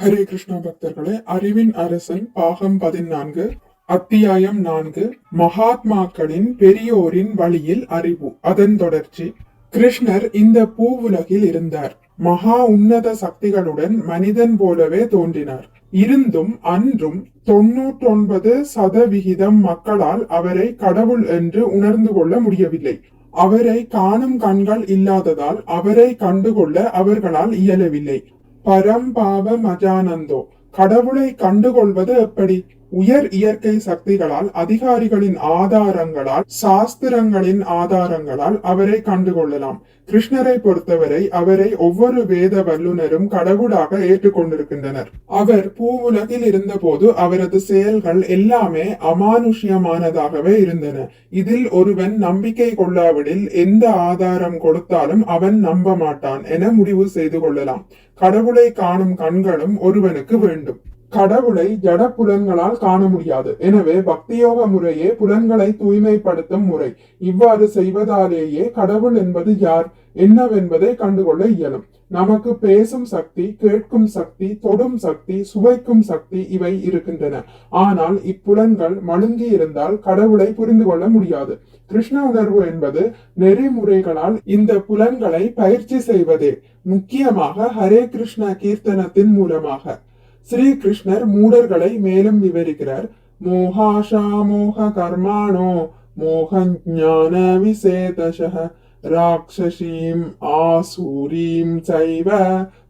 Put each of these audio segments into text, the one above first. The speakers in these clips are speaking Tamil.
ஹரே கிருஷ்ணா பக்தர்களே, அறிவின் அரசன் பாகம் 14, அத்தியாயம் 4, மகாத்மாக்களின் பெரியோரின் வழியில் அறிவு. அதன் தொடர்ச்சி. கிருஷ்ணர் இந்த பூவுலகில் இருந்தார். மகா உன்னத சக்திகளுடன் மனிதன் போலவே தோன்றினார். இருந்தும் அன்றும் 99% மக்களால் அவரை கடவுள் என்று உணர்ந்து கொள்ள முடியவில்லை. அவரை காணும் கண்கள் இல்லாததால் அவரை கண்டுகொள்ள அவர்களால் இயலவில்லை. பரம்பாவ மஜானந்தோ, கடவுளை கண்டுகொள்வது எப்படி? உயர் இயற்கை சக்திகளால், அதிகாரிகளின் ஆதாரங்களால், சாஸ்திரங்களின் ஆதாரங்களால் அவரை கண்டுகொள்ளலாம். கிருஷ்ணரை பொறுத்தவரை அவரை ஒவ்வொரு வேத வல்லுநரும் கடவுளாக ஏற்றுக்கொண்டிருக்கின்றனர். அவர் பூவுலகில் இருந்தபோது அவரது செயல்கள் எல்லாமே அமானுஷ்யமானதாகவே இருந்தன. இதில் ஒருவன் நம்பிக்கை கொள்ளாவிடில் எந்த ஆதாரம் கொடுத்தாலும் அவன் நம்ப மாட்டான் என முடிவு செய்து கொள்ளலாம். கடவுளை காணும் கண்களும் ஒருவனுக்கு வேண்டும். கடவுளை ஜட புலன்களால் காண முடியாது. எனவே பக்தியோக முறையே புலன்களை தூய்மைப்படுத்தும் முறை. இவ்வாறு செய்வதாலேயே கடவுள் என்பது யார், என்னவென்பதை கண்டுகொள்ள இயலும். நமக்கு பேசும் சக்தி, கேட்கும் சக்தி, தொடும் சக்தி, சுவைக்கும் சக்தி இவை இருக்கின்றன. ஆனால் இப்புலன்கள் மழுங்கி இருந்தால் கடவுளை புரிந்து கொள்ள முடியாது. கிருஷ்ண உணர்வு என்பது நெறிமுறைகளால் இந்த புலன்களை பயிற்சி செய்வதே, முக்கியமாக ஹரே கிருஷ்ண கீர்த்தனத்தின் மூலமாக. ஸ்ரீ கிருஷ்ணர் மூடர்களை மேலும் விவரிக்கிறார். மோகாஷா மோக கர்மாணோ மோகஞான விசேதசஹ ராக்ஷசீம் ஆசூரீம் சைவ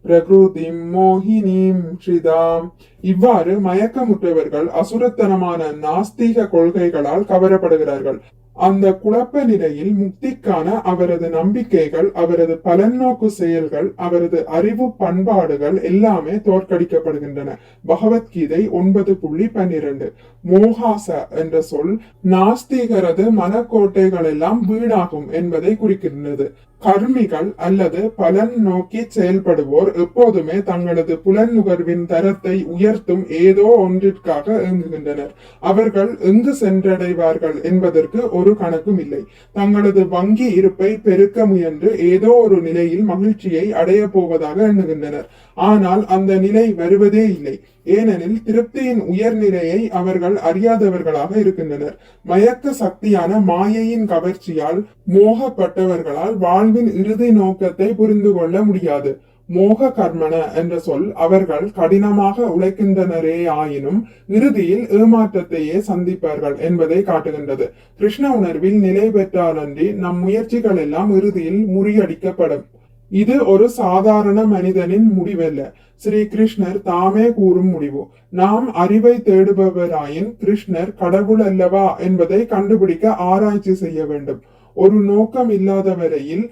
பிரகிருதிம் மோகினீம் ஸ்ரிதாம். இவ்வாறு மயக்கமுற்றவர்கள் அசுரத்தனமான நாஸ்திக கொள்கைகளால் கவரப்படுகிறார்கள். அந்த குழப்ப நிலையில் முக்திக்கான அவரது நம்பிக்கைகள், அவரது பலநோக்கு செயல்கள், அவரது அறிவு பண்பாடுகள் எல்லாமே தோற்கடிக்கப்படுகின்றன. பகவத்கீதை 9.12. மோகாச என்ற சொல் நாஸ்திகரது மனக்கோட்டைகள் எல்லாம் வீணாகும் என்பதை குறிக்கின்றது. கர்மிகள் அல்லது பலன் நோக்கி செயல்படுவோர் எப்போதுமே தங்களது புலன் நுகர்வின் தரத்தை உயர்த்தும் ஏதோ ஒன்றிற்காக இயங்குகின்றனர். அவர்கள் எங்கு சென்றடைவார்கள் என்பதற்கு ஒரு கணக்கும் இல்லை. தங்களது வங்கி இருப்பை பெருக்க முயன்று ஏதோ ஒரு நிலையில் மகிழ்ச்சியை அடைய போவதாக எண்ணுகின்றனர். ஆனால் அந்த நிலை வருவதே இல்லை. ஏனெனில் திருப்தியின் உயர்நிலையை அவர்கள் அறியாதவர்களாக இருக்கின்றனர். மயக்க சக்தியான மாயையின் கவர்ச்சியால் மோகப்பட்டவர்களால் வாழ்வின் இறுதி நோக்கத்தை புரிந்து கொள்ள முடியாது. மோக கர்மன என்ற சொல் அவர்கள் கடினமாக உழைக்கின்றனரே ஆயினும் இறுதியில் ஏமாற்றத்தையே சந்திப்பார்கள் என்பதை காட்டுகின்றது. கிருஷ்ண உணர்வில் நிலை பெற்றாலன்றி நம் முயற்சிகள் எல்லாம் இறுதியில் முறியடிக்கப்படும். இது ஒரு சாதாரண மனிதனின் முடிவல்ல, ஸ்ரீ கிருஷ்ணர் தாமே கூறும் முடிவு. நாம் அறிவை தேடுபவராயின் கிருஷ்ணர் கடவுள் அல்லவா என்பதை கண்டுபிடிக்க ஆராய்ச்சி செய்ய வேண்டும். ஒரு நோக்கம் இல்லாத வரையில்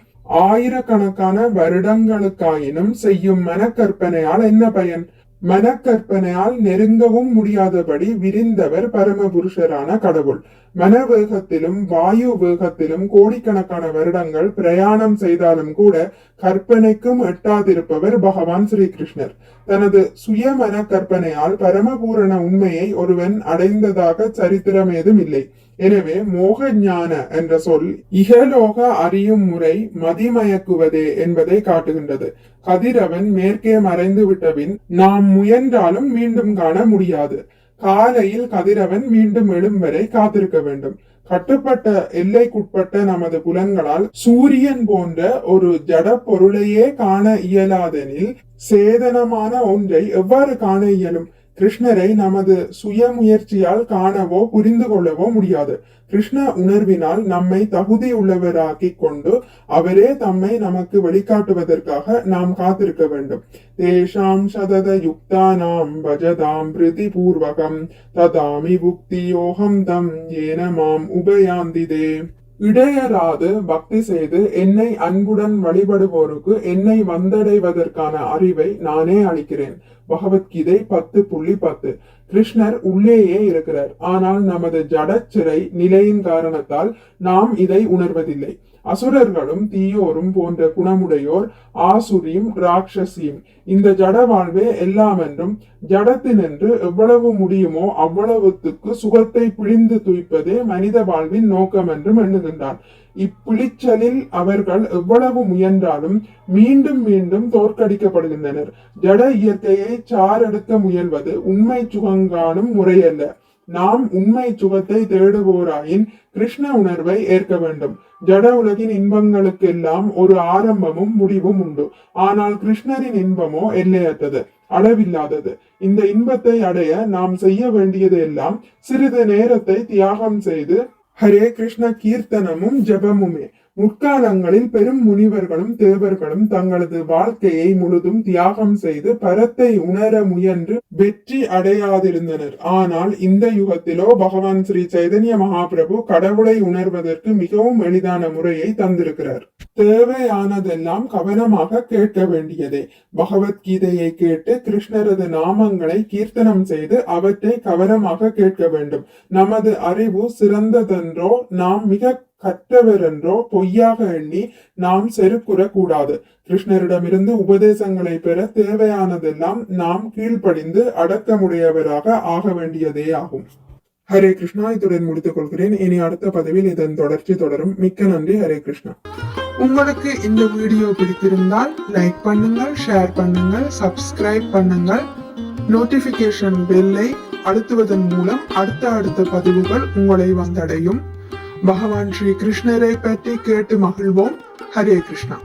ஆயிரக்கணக்கான வருடங்களுக்காயினும் செய்யும் மனக்கற்பனையால் என்ன பயன்? மனக்கற்பனையால் நெருங்கவும் முடியாதபடி விரிந்தவர் பரமபுருஷரான கடவுள். மனவேகத்திலும் வாயு வேகத்திலும் கோடிக்கணக்கான வருடங்கள் பிரயாணம் செய்தாலும் கூட கற்பனைக்கும் எட்டாதிருப்பவர் பகவான் ஸ்ரீ கிருஷ்ணர். தனது சுய மன கற்பனையால் பரமபூரண உண்மையை ஒருவன் அடைந்ததாக சரித்திரம் ஏதும் இல்லை. எனவே மோக ஞான என்ற சொல் இகலோக அறியும் முறை மதிமயக்குவதே என்பதை காட்டுகின்றது. கதிரவன் மேற்கே மறைந்து விட்டபின் நாம் முயன்றாலும் மீண்டும் காண முடியாது. காலையில் கதிரவன் மீண்டும் எழும் வரை காத்திருக்க வேண்டும். கட்டுப்பட்ட எல்லைக்குட்பட்ட நமது புலன்களால் சூரியன் போன்ற ஒரு ஜட பொருளையே காண இயலாதெனில் சேதனமான ஒன்றை எவ்வாறு காண இயலும்? கிருஷ்ணரை நமது சுய முயற்சியால் காணவோ புரிந்து கொள்ளவோ முடியாது. கிருஷ்ண உணர்வினால் நம்மை தகுதி உள்ளவராக்கி கொண்டு அவரே தம்மை நமக்கு வெளிக்காட்டுவதற்காக நாம் காத்திருக்க வேண்டும். தேஷாம் சதத யுக்தானாம் பஜதாம் பிரிதி பூர்வகம் ததாமி புக்தி யோகம் தம் ஏன மாம் உபயாந்திதே. இடையராது பக்தி செய்து என்னை அன்புடன் வழிபடுவோருக்கு என்னை வந்தடைவதற்கான அறிவை நானே அளிக்கிறேன். பகவத்கீதை 10.10. கிருஷ்ணர் உள்ளேயே இருக்கிறார். ஆனால் நமது ஜடச்சிறை நிலையின் காரணத்தால் நாம் இதை உணர்வதில்லை. அசுரர்களும் தீயோரும் போன்ற குணமுடையோர், ஆசுரியும் ராட்சசியும். இந்த ஜட வாழ்வே எல்லாம் என்றும் ஜடத்தினின்று எவ்வளவு முடியுமோ அவ்வளவுத்துக்கு சுகத்தை பிழிந்து துய்ப்பதே மனித வாழ்வின் நோக்கம் என்றும் எண்ணுகின்றான். இப்பிழிச்சலில் அவர்கள் எவ்வளவு முயன்றாலும் மீண்டும் மீண்டும் தோற்கடிக்கப்படுகின்றனர். ஜட இயற்கையை சாரெடுக்க முயல்வது உண்மை சுகங்காணும் முறையல்ல. நாம் உண்மை சுகத்தை தேடுவோராயின் கிருஷ்ண உணர்வை ஏற்க வேண்டும். ஜட உலகின் இன்பங்களுக்கெல்லாம் ஒரு ஆரம்பமும் முடிவும் உண்டு. ஆனால் கிருஷ்ணரின் இன்பமோ எல்லையற்றது, அளவில்லாதது. இந்த இன்பத்தை அடைய நாம் செய்ய வேண்டியது எல்லாம் சிறிது நேரத்தை தியாகம் செய்து ஹரே கிருஷ்ண கீர்த்தனமும் ஜபமுமே. முற்காலங்களில் பெரும் முனிவர்களும் தேவர்களும் தங்களது வாழ்க்கையை முழுதும் தியாகம் செய்து பரத்தை உணர முயன்று வெற்றி அடையாதிருந்தனர். ஆனால் இந்த யுகத்திலோ பகவான் ஸ்ரீ சைதன்ய மகாபிரபு கடவுளை உணர்வதற்கு மிகவும் எளிதான முறையை தந்திருக்கிறார். தேவையானதெல்லாம் கவனமாக கேட்க வேண்டியதே. பகவத்கீதையை கேட்டு கிருஷ்ணரது நாமங்களை கீர்த்தனம் செய்து அவற்றை கவனமாக கேட்க வேண்டும். நமது அறிவு சிறந்ததென்றோ நாம் மிக கற்றவர் என்றோ பொய்யாக எண்ணி நாம் செருக்குறக்கூடாது. கிருஷ்ணரிடமிருந்து உபதேசங்களை பெற தேவையானதெல்லாம் நாம் கீழ்ப்படிந்து அடக்கமுடையவராக ஆக வேண்டியதே ஆகும். ஹரே கிருஷ்ணா. இத்துடன் முடித்துக் கொள்கிறேன். இனி அடுத்த பதிவில் இதன் தொடர்ச்சி தொடரும். மிக்க நன்றி. ஹரே கிருஷ்ணா. உங்களுக்கு இந்த வீடியோ பிடித்திருந்தால் லைக் பண்ணுங்கள், ஷேர் பண்ணுங்கள், சப்ஸ்கிரைப் பண்ணுங்கள். நோட்டிபிகேஷன் பெல்லை அழுத்துவதன் மூலம் அடுத்த பதிவுகள் உங்களை வந்தடையும். பகவான் ஸ்ரீ கிருஷ்ணரை பற்றி கேட்டு மகிழ்வோம். ஹரே கிருஷ்ணா.